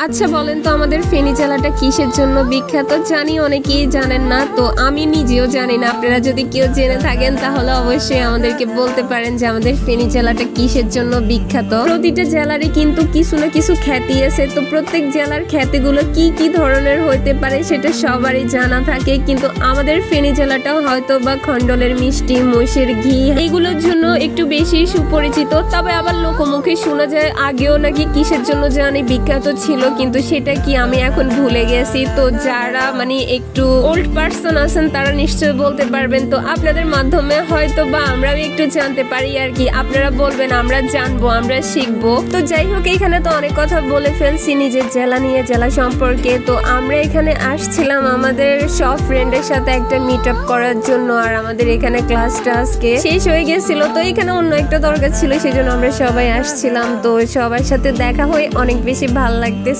আচ্ছা বলেন তো আমাদের ফেনী জেলাটা কিসের জন্য বিখ্যাত? জানি অনেকেই জানেন না, তো আমি নিজেও জানি না। আপনারা যদি কেউ জেনে থাকেন তাহলে অবশ্যই আমাদেরকে বলতে পারেন যে আমাদের ফেনী জেলাটা কিসের জন্য বিখ্যাত। প্রতিটা জেলারই কিন্তু কিছু না কিছু খ্যাতি আছে, তো প্রত্যেক জেলার খ্যাতিগুলো কি কি ধরনের হইতে পারে সেটা সবারই জানা থাকে, কিন্তু আমাদের ফেনী জেলাটাও হয়তো বা খন্ডলের মিষ্টি, মহিষের ঘি এগুলোর জন্য একটু বেশি সুপরিচিত। তবে আবার লোকমুখে শোনা যায় আগেও নাকি কিসের জন্য জানি বিখ্যাত ছিল, কিন্তু সেটা কি আমি এখন ভুলে গেছি। তো যারা মানে একটু ওল্ড পার্সন আছেন তারা নিশ্চয়ই বলতে পারবেন, তো আপনাদের মাধ্যমে হয়তো বা আমরা একটু জানতে পারি আর কি। আপনারা বলবেন, আমরা জানবো, আমরা শিখবো। তো যাই হোক, এখানে তো অনেক কথা বলে ফেলছি নিজের জেলা নিয়ে, জেলা সম্পর্কে। তো আমরা এখানে আসছিলাম আমাদের সব ফ্রেন্ডের সাথে একটা মিট আপ করার জন্য, আর আমাদের এখানে ক্লাসটা আজকে শেষ হয়ে গেছিল, তো এখানে অন্য একটা দরকার ছিল, সেজন্য আমরা সবাই আসছিলাম। তো সবার সাথে দেখা হয়ে অনেক বেশি ভালো লাগতেছিল।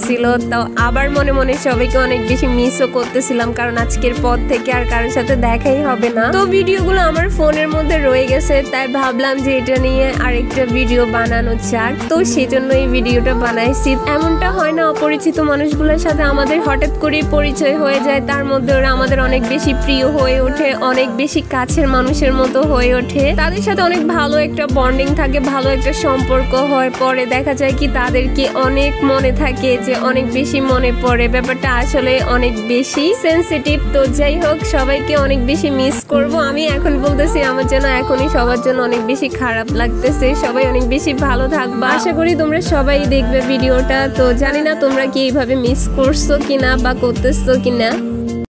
তো আবার মনে মনে সবাইকে অনেক বেশি মিসও করতেছিলাম, কারণ আজকের পর থেকে আর কারোর সাথে দেখাই হবে না। তো ভিডিওগুলো আমার ফোনের মধ্যে রয়ে গেছে, তাই ভাবলাম যে এটা নিয়ে আরেকটা ভিডিও বানানো যাক। তো সেজন্য এই ভিডিওটা বানাইছি। এমনটা হয় না অপরিচিত মানুষগুলোর সাথে আমাদের হঠাৎ করে পরিচয় হয়ে যায়, তার মধ্যে ওরা আমাদের অনেক বেশি প্রিয় হয়ে ওঠে, অনেক বেশি কাছের মানুষের মতো হয়ে ওঠে। তাদের সাথে অনেক ভালো একটা বন্ডিং থাকে, ভালো একটা সম্পর্ক হয়। পরে দেখা যায় কি তাদেরকে অনেক মনে থাকে, যে অনেক বেশি মনে পড়ে। ব্যাপারটা আসলে অনেক বেশি সেনসিটিভ। তো যাই হোক, সবাইকে অনেক বেশি মিস করব। আমি এখন বলতেছি আমার যেন এখনই সবার জন্য অনেক বেশি খারাপ লাগতেছে। সবাই অনেক বেশি ভালো থাকবা, আশা করি তোমরা সবাই দেখবে ভিডিওটা। তো জানি না তোমরা কি এইভাবে মিস করছো কিনা বা করতেছো কিনা।